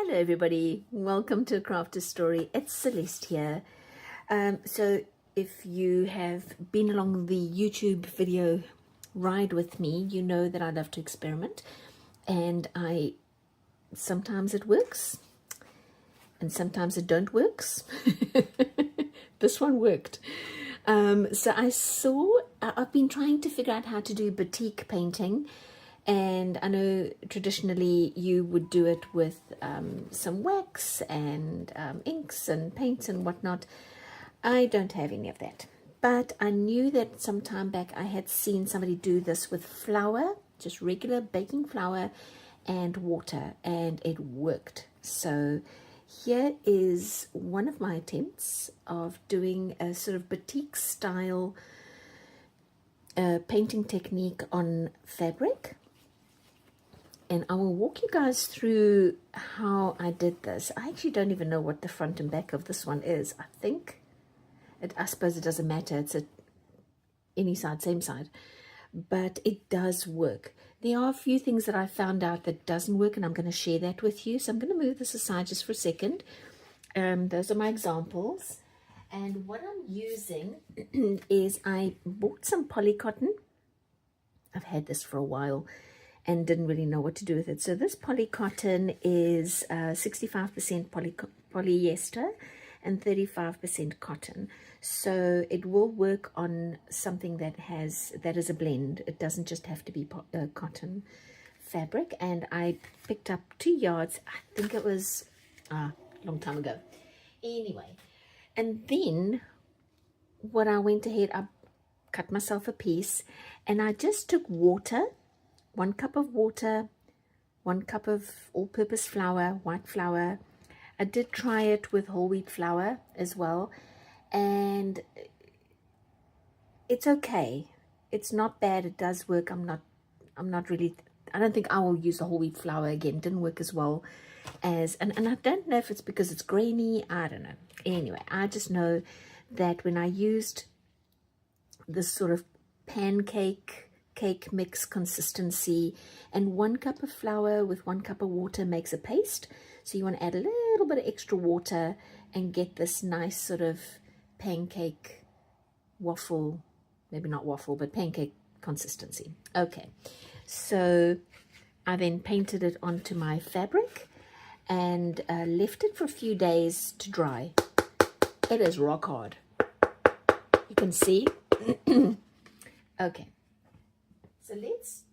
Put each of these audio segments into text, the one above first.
Hello everybody, welcome to Crafter's Story. It's Celeste here. So if you have been along the YouTube video ride with me, you know that I love to experiment, and sometimes it works and sometimes it don't works. This one worked. So I've been trying to figure out how to do batik painting. And I know traditionally you would do it with some wax and inks and paints and whatnot. I don't have any of that. But I knew that some time back I had seen somebody do this with flour, just regular baking flour and water, and it worked. So here is one of my attempts of doing a sort of batik style painting technique on fabric. And I will walk you guys through how I did this. I actually don't even know what the front and back of this one is. I suppose it doesn't matter. It's any side, same side. But it does work. There are a few things that I found out that doesn't work, and I'm going to share that with you. So I'm going to move this aside just for a second. Those are my examples. And what I'm using is I bought some polycotton. I've had this for a while and didn't really know what to do with it. So this polycotton is 65% polyester and 35% cotton. So it will work on something that is a blend. It doesn't just have to be cotton fabric. And I picked up 2 yards. I think it was a long time ago. Anyway, and then what I went ahead, I cut myself a piece, and I just took water. 1 cup of water, 1 cup of all-purpose flour, white flour. I did try it with whole wheat flour as well, and it's okay. It's not bad. It does work. I'm not really. I don't think I will use the whole wheat flour again. It didn't work as well as, and I don't know if it's because it's grainy. I don't know. Anyway, I just know that when I used this sort of pancake cake mix consistency, and 1 cup of flour with 1 cup of water makes a paste. So you want to add a little bit of extra water and get this nice sort of pancake waffle, maybe not waffle, but pancake consistency. Okay, so I then painted it onto my fabric and left it for a few days to dry. It is rock hard. You can see. Okay. So let's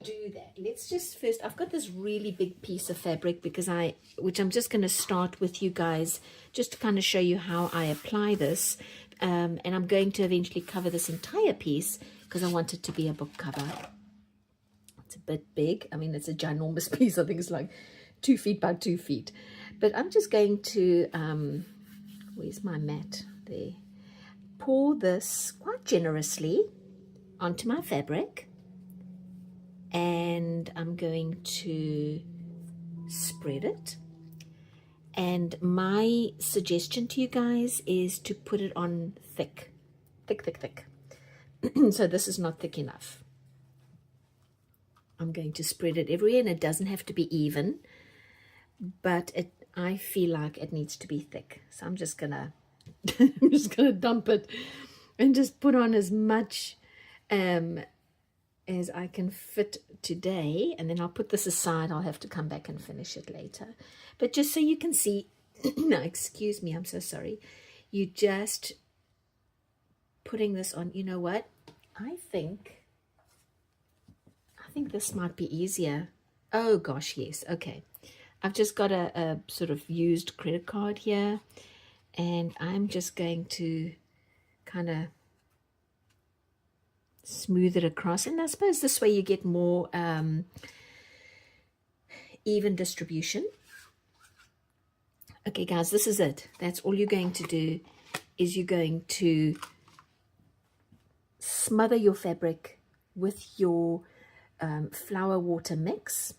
do that. Let's just first, I've got this really big piece of fabric which I'm just going to start with you guys, just to kind of show you how I apply this. And I'm going to eventually cover this entire piece because I want it to be a book cover. It's a bit big. I mean, it's a ginormous piece. I think it's like 2 feet by 2 feet. But I'm just going to, where's my mat? There. Pour this quite generously onto my fabric. And I'm going to spread it. And my suggestion to you guys is to put it on thick. So this is not thick enough. I'm going to spread it everywhere, and it doesn't have to be even, but I feel like it needs to be thick. So I'm just gonna dump it and just put on as much as I can fit today, and then I'll put this aside. I'll have to come back and finish it later. But just so you can see, no, excuse me, I'm so sorry. You just putting this on. You know what? I think this might be easier. Oh gosh, yes. Okay. I've just got a sort of used credit card here, and I'm just going to kind of smooth it across, and I suppose this way you get more even distribution. Okay guys, this is it. That's all you're going to do, is you're going to smother your fabric with your flour water mix,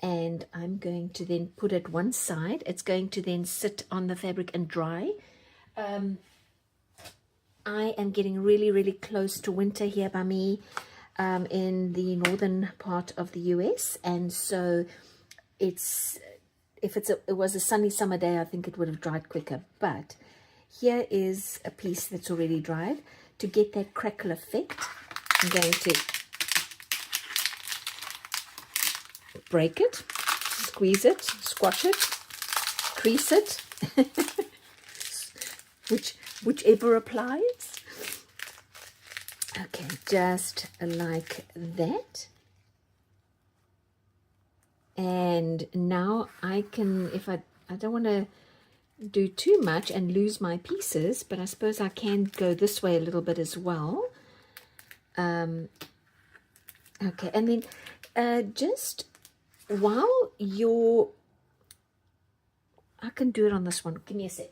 and I'm going to then put it one side. It's going to then sit on the fabric and dry. I am getting really, really close to winter here by me in the northern part of the US, and so it's if it was a sunny summer day, I think it would have dried quicker. But here is a piece that's already dried. To get that crackle effect, I'm going to break it, squeeze it, squash it, crease it, whichever applies. Okay, just like that. And now I can, if I don't want to do too much and lose my pieces, but I suppose I can go this way a little bit as well. Okay, and then just while you're, I can do it on this one. Give me a sec.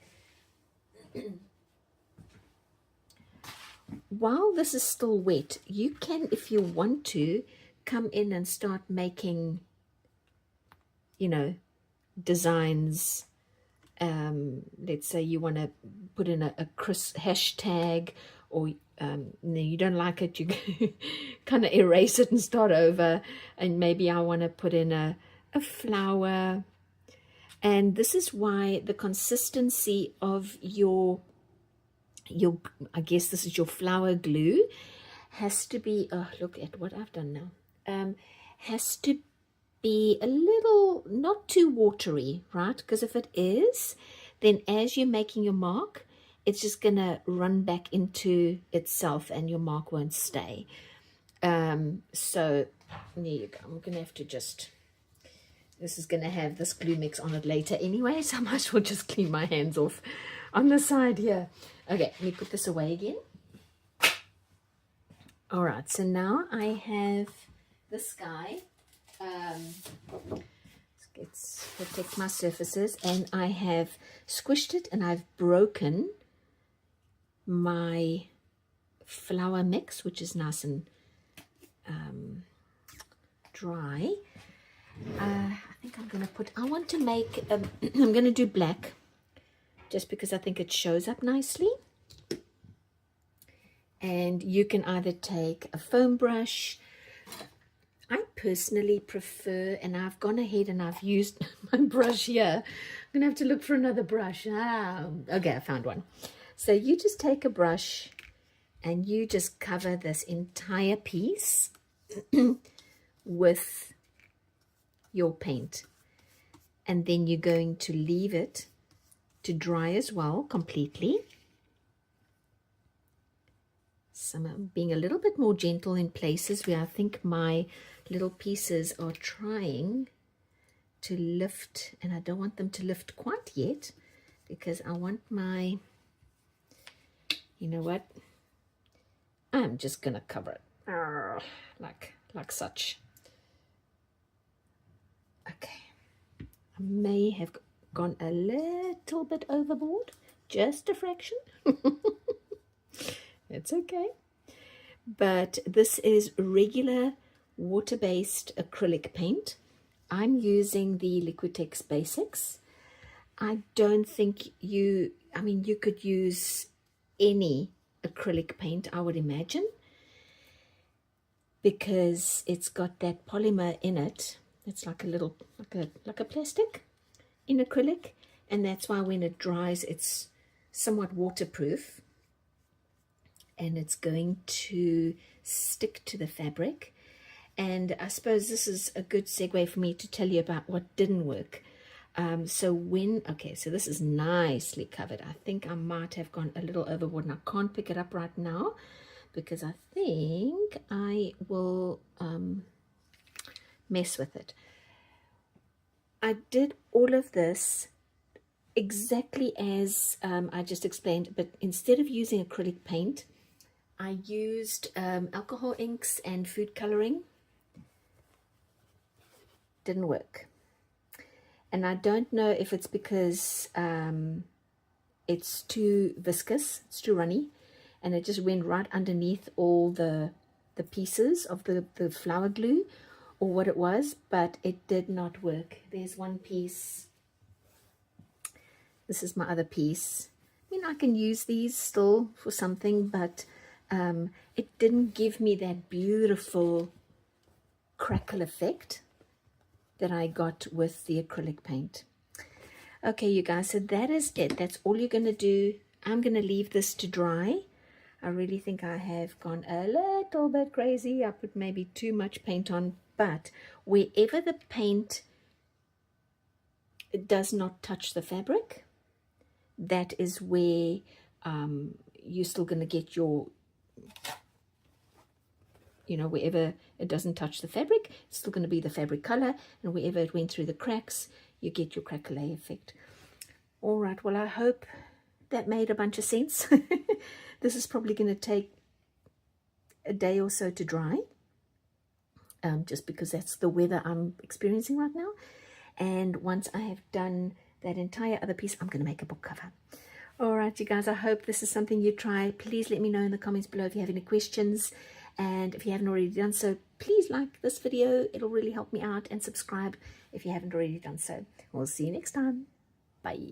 While this is still wet, you can, if you want to, come in and start making, you know, designs. Let's say you want to put in a hashtag, or you don't like it, you kind of erase it and start over. And maybe I want to put in a flower. And this is why the consistency of your I guess this is your flower glue, has to be, oh, look at what I've done now, has to be a little, not too watery, right? Because if it is, then as you're making your mark, it's just going to run back into itself and your mark won't stay. So there you go. I'm going to have to just, this is going to have this glue mix on it later anyway, so I might as well just clean my hands off on the side here. Okay, let me put this away again. All right, so now I have this guy. Let's protect my surfaces, and I have squished it and I've broken my flour mix, which is nice and dry. I think I'm going to put, I want to make, I'm going to do black, just because I think it shows up nicely. And you can either take a foam brush. I personally prefer, and I've gone ahead and I've used my brush here. I'm going to have to look for another brush. Okay, I found one. So you just take a brush and you just cover this entire piece with your paint. And then you're going to leave it to dry as well completely. So I'm being a little bit more gentle in places where I think my little pieces are trying to lift, and I don't want them to lift quite yet, because I want my, you know what, I'm just gonna cover it like such. Okay, I may have gone a little bit overboard, just a fraction. It's okay. But this is regular water-based acrylic paint. I'm using the Liquitex Basics. I don't think you could use any acrylic paint, I would imagine, because it's got that polymer in it. It's like a little, like a plastic in acrylic, and that's why when it dries, it's somewhat waterproof, and it's going to stick to the fabric. And I suppose this is a good segue for me to tell you about what didn't work. So this is nicely covered. I think I might have gone a little overboard, and I can't pick it up right now because I think I will mess with it. I did all of this exactly as I just explained, but instead of using acrylic paint, I used alcohol inks and food coloring. Didn't work. And I don't know if it's because it's too viscous, it's too runny, and it just went right underneath all the pieces of the flower glue, or what it was, but it did not work. There's one piece. This is my other piece. I mean, I can use these still for something, but it didn't give me that beautiful crackle effect that I got with the acrylic paint. Okay, you guys, so that is it. That's all you're going to do. I'm going to leave this to dry. I really think I have gone a little bit crazy. I put maybe too much paint on, but wherever the paint does not touch the fabric, that is where you're still going to get your, you know, wherever it doesn't touch the fabric, it's still going to be the fabric color, and wherever it went through the cracks, you get your crackle effect. All right, well, I hope that made a bunch of sense. This is probably going to take a day or so to dry, just because that's the weather I'm experiencing right now. And once I have done that entire other piece, I'm going to make a book cover. All right, you guys, I hope this is something you try. Please let me know in the comments below if you have any questions. And if you haven't already done so, please like this video. It'll really help me out. And subscribe if you haven't already done so. We'll see you next time. Bye.